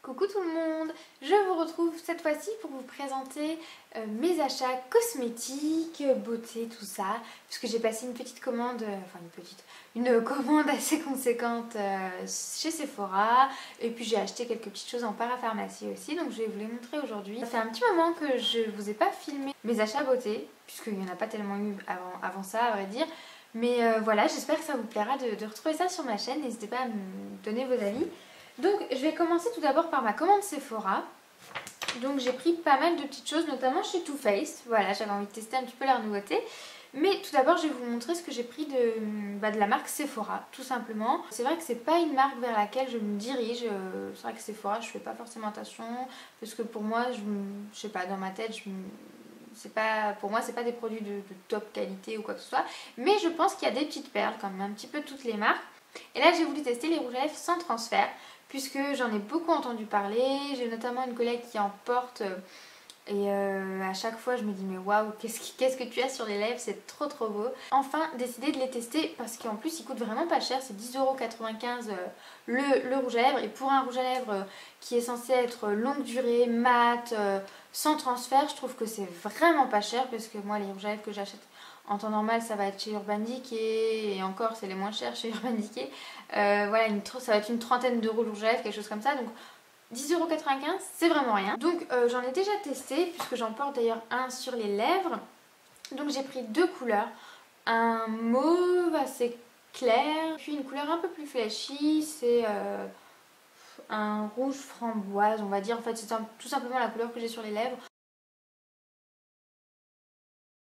Coucou tout le monde, je vous retrouve cette fois-ci pour vous présenter mes achats cosmétiques, beauté, tout ça, puisque j'ai passé une petite commande, une commande assez conséquente chez Sephora, et puis j'ai acheté quelques petites choses en parapharmacie aussi, donc je vais vous les montrer aujourd'hui. Ça fait un petit moment que je vous ai pas filmé mes achats beauté, puisqu'il n'y en a pas tellement eu avant ça à vrai dire, mais voilà, j'espère que ça vous plaira de retrouver ça sur ma chaîne, n'hésitez pas à me donner vos avis. Donc je vais commencer tout d'abord par ma commande Sephora. Donc j'ai pris pas mal de petites choses, notamment chez Too Faced. Voilà, j'avais envie de tester un petit peu leur nouveauté. Mais tout d'abord je vais vous montrer ce que j'ai pris de la marque Sephora, tout simplement. C'est vrai que c'est pas une marque vers laquelle je me dirige. C'est vrai que Sephora je fais pas forcément attention. Parce que pour moi, je sais pas, dans ma tête, pour moi c'est pas des produits de top qualité ou quoi que ce soit. Mais je pense qu'il y a des petites perles quand même, un petit peu toutes les marques. Et là j'ai voulu tester les rouges à lèvres sans transfert, puisque j'en ai beaucoup entendu parler. J'ai notamment une collègue qui en porte et à chaque fois je me dis mais waouh, qu'est-ce que tu as sur les lèvres, c'est trop beau. Enfin décidé de les tester parce qu'en plus ils coûtent vraiment pas cher, c'est 10,95 € le rouge à lèvres. Et pour un rouge à lèvres qui est censé être longue durée, mat, sans transfert, je trouve que c'est vraiment pas cher, parce que moi les rouges à lèvres que j'achète en temps normal ça va être chez Urban Decay, et encore c'est les moins chers chez Urban Decay. Voilà, ça va être une trentaine d'euros le rouge à lèvres, quelque chose comme ça. Donc 10,95 € c'est vraiment rien. Donc j'en ai déjà testé, puisque j'en porte d'ailleurs un sur les lèvres. Donc j'ai pris deux couleurs, un mauve assez clair, puis une couleur un peu plus flashy, c'est un rouge framboise on va dire. En fait c'est tout simplement la couleur que j'ai sur les lèvres.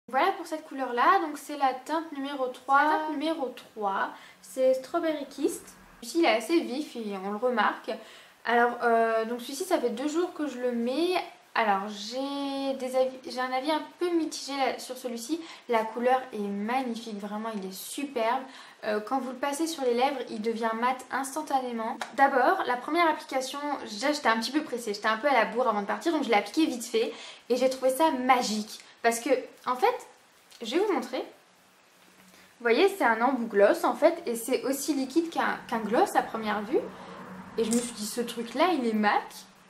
Voilà pour cette couleur là, donc c'est la teinte numéro 3. C'est Strawberry Kissed. Celui-ci il est assez vif et on le remarque. Alors donc celui-ci ça fait 2 jours que je le mets. Alors j'ai un avis un peu mitigé sur celui-ci. La couleur est magnifique, vraiment il est superbe. Quand vous le passez sur les lèvres, il devient mat instantanément. D'abord, la première application, j'étais un petit peu pressée, j'étais un peu à la bourre avant de partir, donc je l'ai appliqué vite fait et j'ai trouvé ça magique. Parce que, en fait, je vais vous montrer. Vous voyez, c'est un embout gloss en fait, et c'est aussi liquide qu'un gloss à première vue. Et je me suis dit, ce truc-là, il est mat.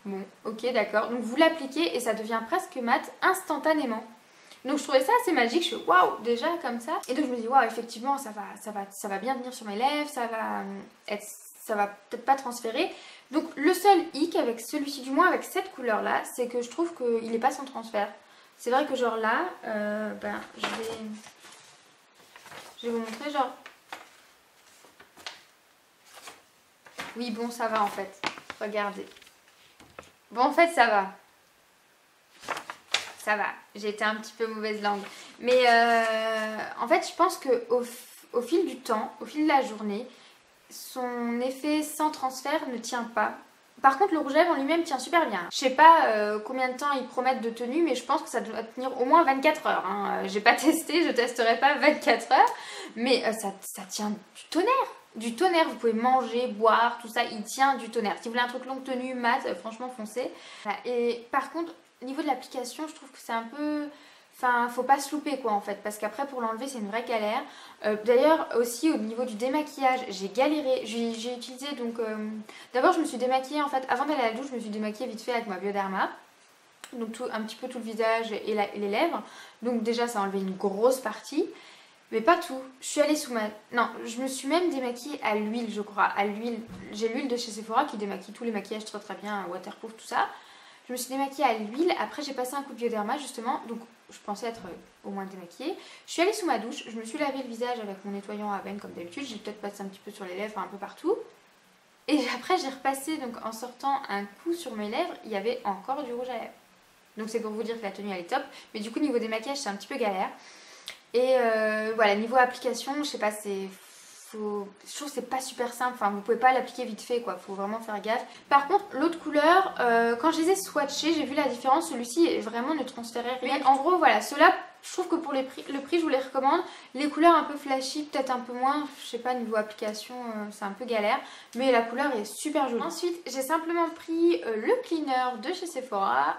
Bon, ok, d'accord. Donc vous l'appliquez et ça devient presque mat instantanément. Donc je trouvais ça assez magique. Je suis waouh, déjà comme ça. Et donc je me dis, waouh, effectivement, ça va bien venir sur mes lèvres, ça va peut-être pas transférer. Donc le seul hic avec celui-ci, du moins avec cette couleur-là, c'est que je trouve qu'il n'est pas sans transfert. C'est vrai que genre là, je vais vous montrer genre. Oui bon ça va en fait, regardez. Bon en fait ça va. Ça va, j'ai été un petit peu mauvaise langue. Mais en fait je pense qu'au fil du temps, au fil de la journée, son effet sans transfert ne tient pas. Par contre le rouge à lèvres en lui-même tient super bien. Je sais pas combien de temps ils promettent de tenue, mais je pense que ça doit tenir au moins 24 heures. Hein. J'ai pas testé, je testerai pas 24 heures. Mais ça tient du tonnerre. Du tonnerre, vous pouvez manger, boire, tout ça, il tient du tonnerre. Si vous voulez un truc longue tenue, mat, franchement foncez. Voilà. Et par contre, au niveau de l'application, je trouve que c'est un peu... Enfin, faut pas se louper quoi en fait, parce qu'après pour l'enlever c'est une vraie galère. D'ailleurs aussi au niveau du démaquillage, j'ai galéré. J'ai utilisé donc... D'abord je me suis démaquillée en fait, avant d'aller à la douche je me suis démaquillée vite fait avec ma Bioderma. Donc un petit peu tout le visage et les lèvres. Donc déjà ça a enlevé une grosse partie. Mais pas tout. Je suis allée sous ma... Non, je me suis même démaquillée à l'huile je crois. À l'huile. J'ai l'huile de chez Sephora qui démaquille tous les maquillages très bien, waterproof, tout ça. Je me suis démaquillée à l'huile, après j'ai passé un coup de Bioderma justement, donc je pensais être au moins démaquillée. Je suis allée sous ma douche, je me suis lavé le visage avec mon nettoyant à veine comme d'habitude, j'ai peut-être passé un petit peu sur les lèvres, un peu partout. Et après j'ai repassé, donc en sortant un coup sur mes lèvres, il y avait encore du rouge à lèvres. Donc c'est pour vous dire que la tenue elle est top, mais du coup niveau démaquillage c'est un petit peu galère. Et voilà, niveau application, je sais pas, je trouve que c'est pas super simple, enfin vous pouvez pas l'appliquer vite fait quoi, faut vraiment faire gaffe. Par contre l'autre couleur, quand je les ai swatchés, j'ai vu la différence, celui-ci vraiment ne transférait rien. Mais en gros voilà, ceux-là je trouve que pour le prix je vous les recommande. Les couleurs un peu flashy, peut-être un peu moins, je sais pas, niveau application c'est un peu galère, mais la couleur est super jolie. Ensuite j'ai simplement pris le cleaner de chez Sephora,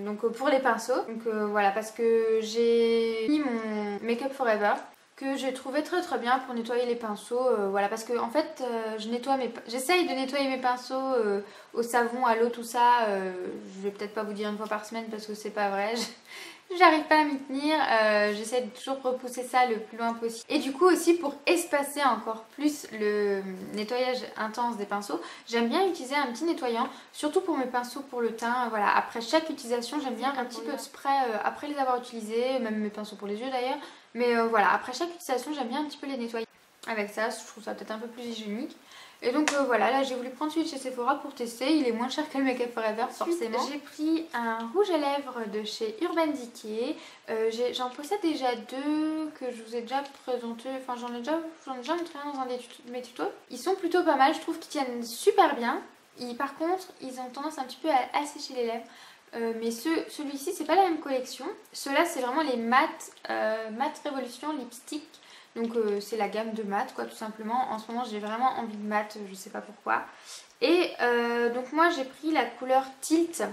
donc pour les pinceaux, donc voilà, parce que j'ai mis mon Make Up Forever. que j'ai trouvé très très bien pour nettoyer les pinceaux, voilà, parce que en fait j'essaye de nettoyer mes pinceaux au savon, à l'eau, tout ça. Je vais peut-être pas vous dire une fois par semaine parce que c'est pas vrai. J'arrive pas à m'y tenir, j'essaie de toujours repousser ça le plus loin possible. Et du coup aussi pour espacer encore plus le nettoyage intense des pinceaux, j'aime bien utiliser un petit nettoyant, surtout pour mes pinceaux pour le teint. Voilà, après chaque utilisation j'aime bien un petit peu de spray après les avoir utilisés, même mes pinceaux pour les yeux d'ailleurs. Mais voilà, après chaque utilisation j'aime bien un petit peu les nettoyer. Avec ça, je trouve ça peut-être un peu plus hygiénique. Et donc voilà, là j'ai voulu prendre celui de chez Sephora pour tester, il est moins cher que le Make Up Forever forcément. J'ai pris un rouge à lèvres de chez Urban Decay, j'en possède déjà deux que je vous ai déjà présenté, enfin j'en ai déjà montré un dans un de mes tutos. Ils sont plutôt pas mal, je trouve qu'ils tiennent super bien, par contre ils ont tendance un petit peu à assécher les lèvres. Mais celui-ci c'est pas la même collection, ceux-là c'est vraiment les Matte Révolution Lipstick. Donc c'est la gamme de mat quoi tout simplement. En ce moment j'ai vraiment envie de mat, je sais pas pourquoi. Et donc moi j'ai pris la couleur Tilt.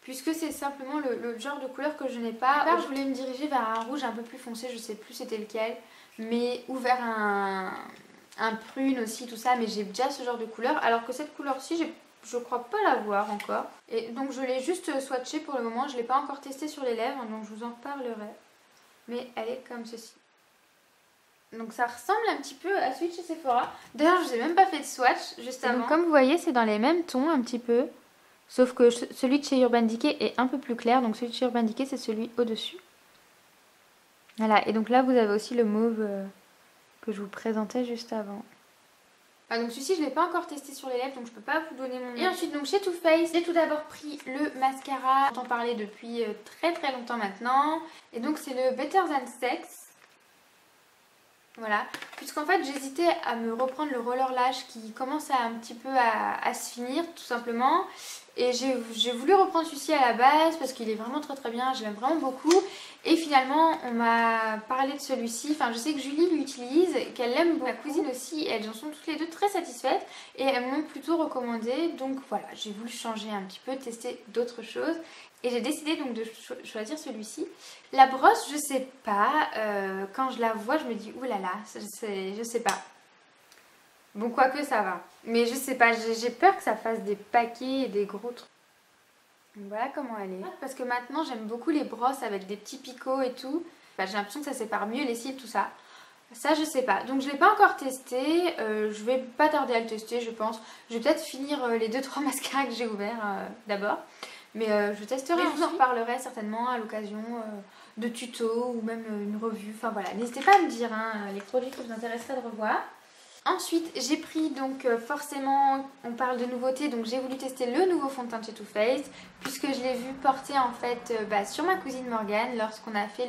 Puisque c'est simplement le genre de couleur que je n'ai pas. Là je voulais me diriger vers un rouge un peu plus foncé, je sais plus c'était lequel. Mais ou vers un prune aussi tout ça. Mais j'ai déjà ce genre de couleur. Alors que cette couleur-ci je crois pas l'avoir encore. Et donc je l'ai juste swatché pour le moment. Je l'ai pas encore testé sur les lèvres donc je vous en parlerai. Mais elle est comme ceci. Donc ça ressemble un petit peu à celui de chez Sephora. D'ailleurs je vous ai même pas fait de swatch juste avant. Donc, comme vous voyez c'est dans les mêmes tons un petit peu. Sauf que celui de chez Urban Decay est un peu plus clair. Donc celui de chez Urban Decay c'est celui au-dessus. Voilà, et donc là vous avez aussi le mauve que je vous présentais juste avant. Ah, donc celui-ci je ne l'ai pas encore testé sur les lèvres donc je peux pas vous donner mon avis. Et ensuite donc chez Too Faced j'ai tout d'abord pris le mascara. J'en parlais depuis très très longtemps maintenant. Et donc c'est le Better Than Sex. Voilà, puisqu'en fait j'hésitais à me reprendre le roller lash qui commence un petit peu à se finir tout simplement. Et j'ai voulu reprendre celui-ci à la base parce qu'il est vraiment très très bien, je l'aime vraiment beaucoup. Et finalement on m'a parlé de celui-ci, enfin je sais que Julie l'utilise, qu'elle l'aime beaucoup. Ma cousine aussi, elles en sont toutes les deux très satisfaites et elles m'ont plutôt recommandé. Donc voilà, j'ai voulu changer un petit peu, tester d'autres choses. Et j'ai décidé donc de choisir celui-ci. La brosse, je sais pas, quand je la vois je me dis oulala, je sais pas. Bon, quoique ça va. Mais je sais pas, j'ai peur que ça fasse des paquets et des gros trucs. Donc voilà comment elle est. Parce que maintenant j'aime beaucoup les brosses avec des petits picots et tout. Bah, j'ai l'impression que ça sépare mieux les cils, tout ça. Ça je sais pas. Donc je l'ai pas encore testé. Je vais pas tarder à le tester je pense. Je vais peut-être finir les 2-3 mascaras que j'ai ouverts d'abord. Mais je testerai, je vous en reparlerai certainement à l'occasion de tutos ou même une revue. Enfin voilà, n'hésitez pas à me dire les produits que vous intéresseraient de revoir. Ensuite j'ai pris donc forcément, on parle de nouveautés, donc j'ai voulu tester le nouveau fond de teint de chez Too Faced. Puisque je l'ai vu porter en fait sur ma cousine Morgane lorsqu'on a fait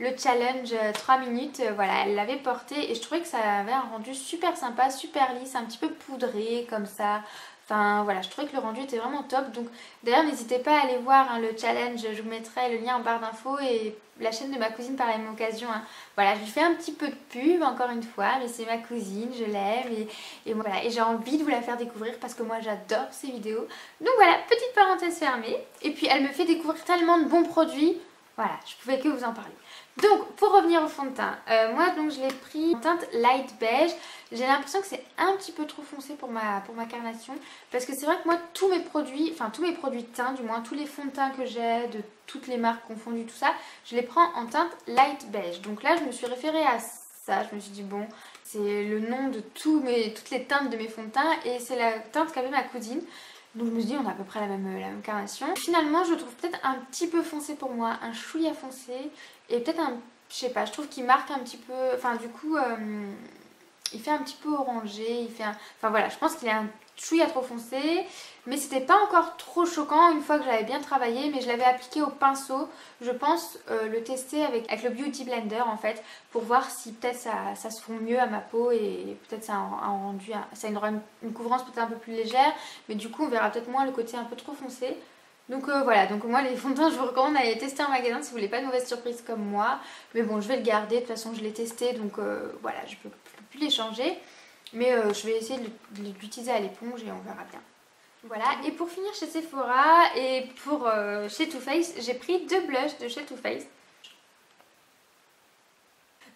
le challenge 3 minutes. Voilà, elle l'avait porté et je trouvais que ça avait un rendu super sympa, super lisse, un petit peu poudré comme ça. Enfin voilà, je trouvais que le rendu était vraiment top. Donc d'ailleurs n'hésitez pas à aller voir le challenge, je vous mettrai le lien en barre d'infos et la chaîne de ma cousine par la même occasion. Voilà, je lui fais un petit peu de pub encore une fois, mais c'est ma cousine, je l'aime et voilà. Et j'ai envie de vous la faire découvrir parce que moi j'adore ses vidéos. Donc voilà, petite parenthèse fermée. Et puis elle me fait découvrir tellement de bons produits, voilà, je pouvais que vous en parler. Donc pour revenir au fond de teint, moi donc je l'ai pris en teinte light beige. J'ai l'impression que c'est un petit peu trop foncé pour ma carnation. Parce que c'est vrai que moi tous mes produits de teint, du moins tous les fonds de teint que j'ai, de toutes les marques confondues, tout ça, je les prends en teinte light beige. Donc là je me suis référée à ça, je me suis dit bon, c'est le nom de toutes les teintes de mes fonds de teint et c'est la teinte qu'avait ma cousine. Donc je me suis dit on a à peu près la même carnation. Finalement je trouve peut-être un petit peu foncé pour moi, un chouïa foncé. Et peut-être je sais pas, je trouve qu'il marque un petit peu, enfin du coup il fait un petit peu orangé, enfin voilà, je pense qu'il est un chouïa trop foncé. Mais c'était pas encore trop choquant une fois que j'avais bien travaillé, mais je l'avais appliqué au pinceau. Je pense le tester avec le Beauty Blender en fait, pour voir si peut-être ça se fond mieux à ma peau et peut-être ça aura une couvrance peut-être un peu plus légère. Mais du coup on verra peut-être moins le côté un peu trop foncé. Donc voilà, donc moi les fonds de teint je vous recommande d'aller tester en magasin si vous voulez pas de mauvaises surprises comme moi. Mais bon je vais le garder, de toute façon je l'ai testé donc voilà, je peux plus les changer. Mais je vais essayer de l'utiliser à l'éponge et on verra bien. Voilà, et pour finir chez Sephora et pour chez Too Faced, j'ai pris deux blushs de chez Too Faced.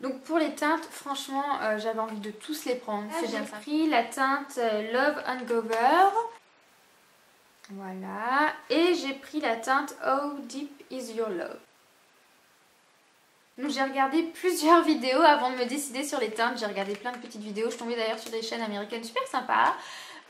Donc pour les teintes, franchement, j'avais envie de tous les prendre. C'est bien ça. J'ai pris la teinte Love Hangover. Voilà. Et j'ai pris la teinte How Deep Is Your Love. Donc j'ai regardé plusieurs vidéos avant de me décider sur les teintes. J'ai regardé plein de petites vidéos. Je suis tombée d'ailleurs sur des chaînes américaines super sympas.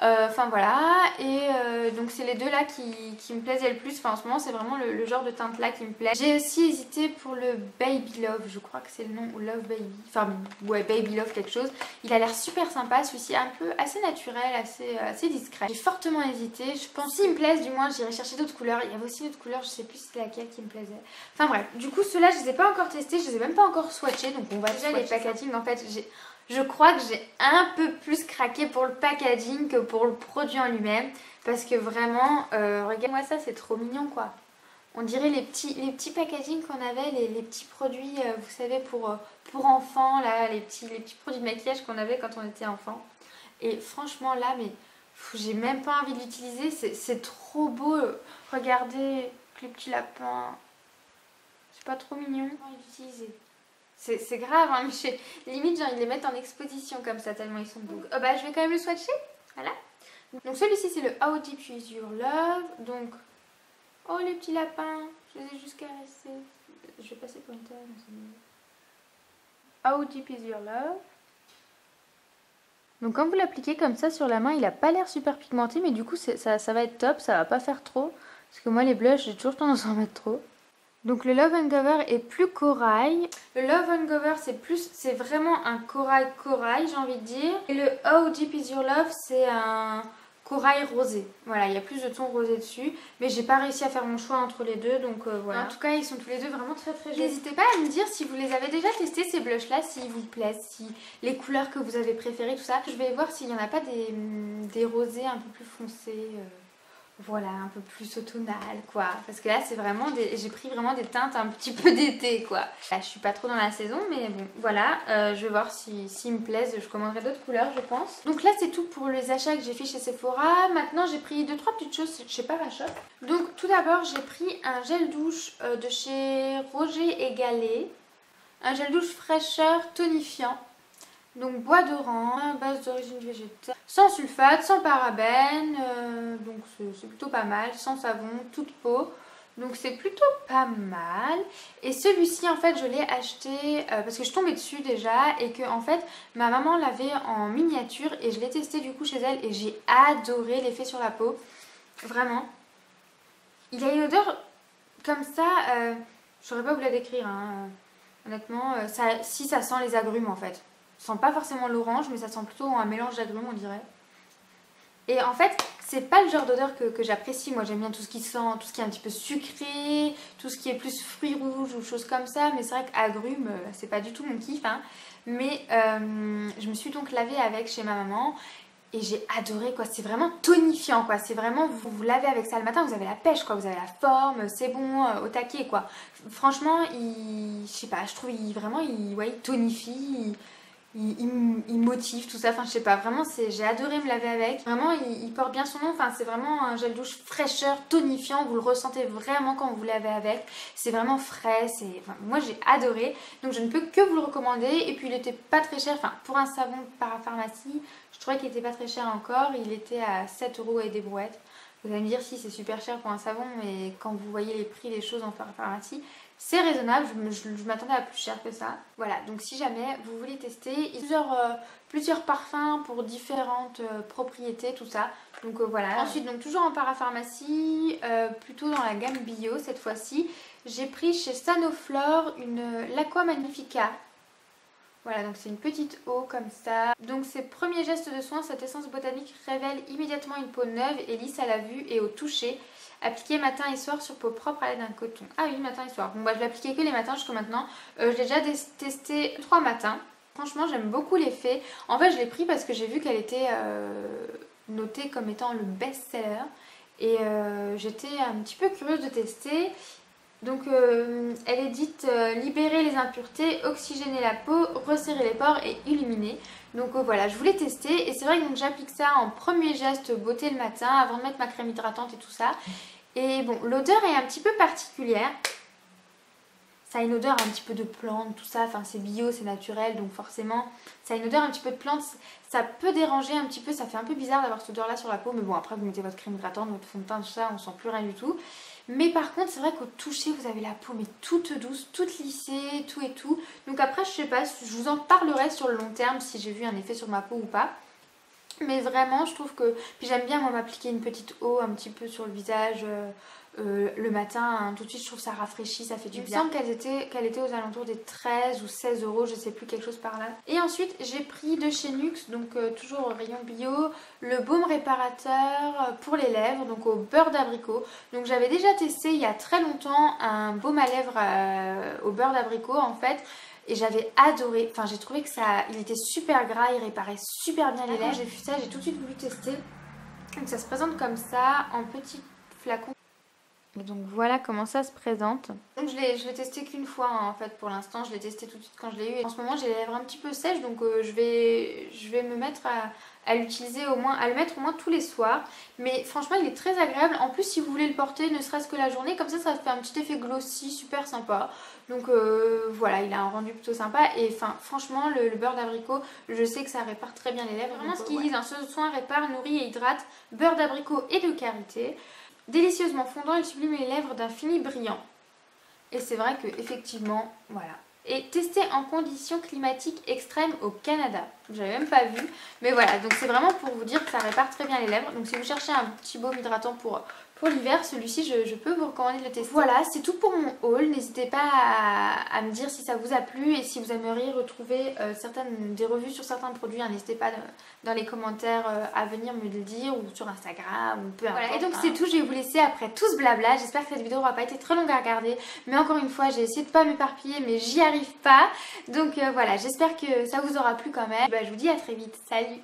Enfin voilà, et donc c'est les deux là qui me plaisaient le plus. Enfin en ce moment c'est vraiment le genre de teinte là qui me plaît. J'ai aussi hésité pour le Baby Love, je crois que c'est le nom, ou Love Baby, enfin ouais Baby Love quelque chose. Il a l'air super sympa, celui-ci un peu assez naturel, assez discret. J'ai fortement hésité, je pense s'il me plaise du moins j'irai chercher d'autres couleurs. Il y avait aussi d'autres couleurs, je sais plus c'était laquelle qui me plaisait. Enfin bref, du coup ceux-là je les ai pas encore testés, je les ai même pas encore swatchés, donc on va déjà les packaging en fait. Je crois que j'ai un peu plus craqué pour le packaging que pour le produit en lui-même. Parce que vraiment, regarde-moi ça, c'est trop mignon quoi. On dirait les petits packaging qu'on avait, les petits produits, vous savez, pour enfants, là, les petits produits de maquillage qu'on avait quand on était enfant. Et franchement là, mais j'ai même pas envie de l'utiliser, c'est trop beau. Regardez les petits lapins. C'est pas trop mignon? J'ai pas envie d'utiliser. C'est grave, hein, mais limite genre ils les mettent en exposition comme ça tellement ils sont beaux. Oh bah je vais quand même le swatcher, voilà. Donc celui-ci c'est le How Deep Is Your Love. Donc, oh les petits lapins, je les ai juste caressés. Je vais passer pour une taille. How Deep Is Your Love. Donc quand vous l'appliquez comme ça sur la main, il a pas l'air super pigmenté, mais du coup ça va être top, ça va pas faire trop. Parce que moi les blushs j'ai toujours tendance à en mettre trop. Donc le Love Hangover est plus corail. Le Love Hangover c'est vraiment un corail j'ai envie de dire. Et le How Deep Is Your Love c'est un corail rosé. Voilà, il y a plus de ton rosé dessus. Mais j'ai pas réussi à faire mon choix entre les deux, donc voilà. En tout cas, ils sont tous les deux vraiment très jolis. N'hésitez pas à me dire si vous les avez déjà testés ces blushs là, s'ils vous plaisent, si les couleurs que vous avez préférées, tout ça. Je vais voir s'il n'y en a pas des rosés un peu plus foncés. Voilà, un peu plus automnal quoi. Parce que là c'est vraiment j'ai pris vraiment des teintes un petit peu d'été quoi. Là je suis pas trop dans la saison mais bon voilà. Je vais voir s'ils me plaisent. Je commanderai d'autres couleurs je pense. Donc là c'est tout pour les achats que j'ai fait chez Sephora. Maintenant j'ai pris 2-3 petites choses chez Parashop. Donc tout d'abord j'ai pris un gel douche de chez Roger et Gallet. Un gel douche fraîcheur tonifiant. Donc bois d'orange, base d'origine végétale, sans sulfate, sans parabènes, donc c'est plutôt pas mal, sans savon, toute peau, donc c'est plutôt pas mal. Et celui-ci en fait je l'ai acheté parce que je tombais dessus déjà et que en fait ma maman l'avait en miniature et je l'ai testé du coup chez elle et j'ai adoré l'effet sur la peau, vraiment. Il a une odeur comme ça, je saurais pas vous la décrire hein. Honnêtement, si ça sent les agrumes en fait. Ça sent pas forcément l'orange, mais ça sent plutôt un mélange d'agrumes, on dirait. Et en fait, c'est pas le genre d'odeur que j'apprécie. Moi, j'aime bien tout ce qui sent, tout ce qui est un petit peu sucré, tout ce qui est plus fruits rouges ou choses comme ça. Mais c'est vrai qu'agrumes, c'est pas du tout mon kiff. Hein. Mais je me suis donc lavée avec chez ma maman. Et j'ai adoré quoi, c'est vraiment tonifiant quoi, c'est vraiment, vous lavez avec ça le matin, vous avez la pêche quoi, vous avez la forme, c'est bon, au taquet quoi. Franchement, je sais pas, je trouve il tonifie, il motive tout ça, enfin je sais pas, vraiment j'ai adoré me laver avec. Vraiment il porte bien son nom, enfin c'est vraiment un gel douche fraîcheur, tonifiant, vous le ressentez vraiment quand vous lavez avec. C'est vraiment frais, moi j'ai adoré, donc je ne peux que vous le recommander. Et puis il était pas très cher, enfin pour un savon de parapharmacie, je trouvais qu'il était pas très cher encore, il était à 7 € et des brouettes. Vous allez me dire si c'est super cher pour un savon, mais quand vous voyez les prix des choses en parapharmacie, c'est raisonnable, je m'attendais à plus cher que ça. Voilà, donc si jamais vous voulez tester, il y a plusieurs parfums pour différentes propriétés, tout ça. Donc voilà. Ensuite, donc toujours en parapharmacie, plutôt dans la gamme bio cette fois-ci, j'ai pris chez Sanoflore l'Aqua Magnifica. Voilà, donc c'est une petite eau comme ça. Donc ces premiers gestes de soin, cette essence botanique révèle immédiatement une peau neuve et lisse à la vue et au toucher. Appliqué matin et soir sur peau propre à l'aide d'un coton. Ah oui, matin et soir. Bon bah je l'ai appliqué que les matins jusqu'à maintenant. Je l'ai déjà testé 3 matins. Franchement j'aime beaucoup l'effet. En fait je l'ai pris parce que j'ai vu qu'elle était notée comme étant le best-seller. Et j'étais un petit peu curieuse de tester. Donc elle est dite libérer les impuretés, oxygéner la peau, resserrer les pores et illuminer. Donc voilà, je voulais tester et c'est vrai que j'applique ça en premier geste beauté le matin avant de mettre ma crème hydratante et tout ça. Et bon, l'odeur est un petit peu particulière. ça a une odeur un petit peu de plante, tout ça, enfin c'est bio, c'est naturel, donc forcément ça a une odeur un petit peu de plante, ça peut déranger un petit peu, ça fait un peu bizarre d'avoir cette odeur là sur la peau, mais bon après vous mettez votre crème hydratante, votre fond de teint, tout ça, on sent plus rien du tout. Mais par contre c'est vrai qu'au toucher vous avez la peau mais toute douce, toute lissée, tout et tout, donc après je sais pas, je vous en parlerai sur le long terme si j'ai vu un effet sur ma peau ou pas. Mais vraiment je trouve que, puis j'aime bien moi m'appliquer une petite eau un petit peu sur le visage le matin, hein, tout de suite je trouve ça rafraîchit, ça fait du bien. Il me semble qu'elle était aux alentours des 13 ou 16 euros, je sais plus, quelque chose par là. Et ensuite j'ai pris de chez NYX, donc toujours au rayon bio, le baume réparateur pour les lèvres, donc au beurre d'abricot. Donc j'avais déjà testé il y a très longtemps un baume à lèvres au beurre d'abricot en fait. Et j'avais adoré, enfin j'ai trouvé que il était super gras, il réparait super bien les lèvres. Quand j'ai vu ça, j'ai tout de suite voulu tester. Donc ça se présente comme ça, en petit flacon. Et donc voilà comment ça se présente. Donc je l'ai testé qu'une fois hein, en fait pour l'instant, je l'ai testé tout de suite quand je l'ai eu. Et en ce moment j'ai les lèvres un petit peu sèches, donc je vais me mettre à l'utiliser au moins, à le mettre au moins tous les soirs. Mais franchement il est très agréable. En plus si vous voulez le porter ne serait-ce que la journée, comme ça fait un petit effet glossy super sympa. Donc voilà, il a un rendu plutôt sympa. Et enfin franchement le beurre d'abricot, je sais que ça répare très bien les lèvres. Vraiment ce qu'ils disent, hein, ce soin répare, nourrit et hydrate, beurre d'abricot et de karité. Délicieusement fondant, il sublime les lèvres d'un fini brillant. Et c'est vrai que effectivement, voilà. Et testé en conditions climatiques extrêmes au Canada. J'avais même pas vu. Mais voilà, donc c'est vraiment pour vous dire que ça répare très bien les lèvres. Donc si vous cherchez un petit baume hydratant pour l'hiver, celui-ci je peux vous recommander de le tester. Voilà, c'est tout pour mon haul. N'hésitez pas à me dire si ça vous a plu et si vous aimeriez retrouver des revues sur certains produits. N'hésitez pas dans les commentaires à venir me le dire ou sur Instagram ou peu importe. Voilà, et donc c'est tout, je vais vous laisser après tout ce blabla. J'espère que cette vidéo n'aura pas été très longue à regarder. Mais encore une fois, j'ai essayé de pas m'éparpiller mais j'y arrive pas. Donc voilà, j'espère que ça vous aura plu quand même. Bah, je vous dis à très vite. Salut!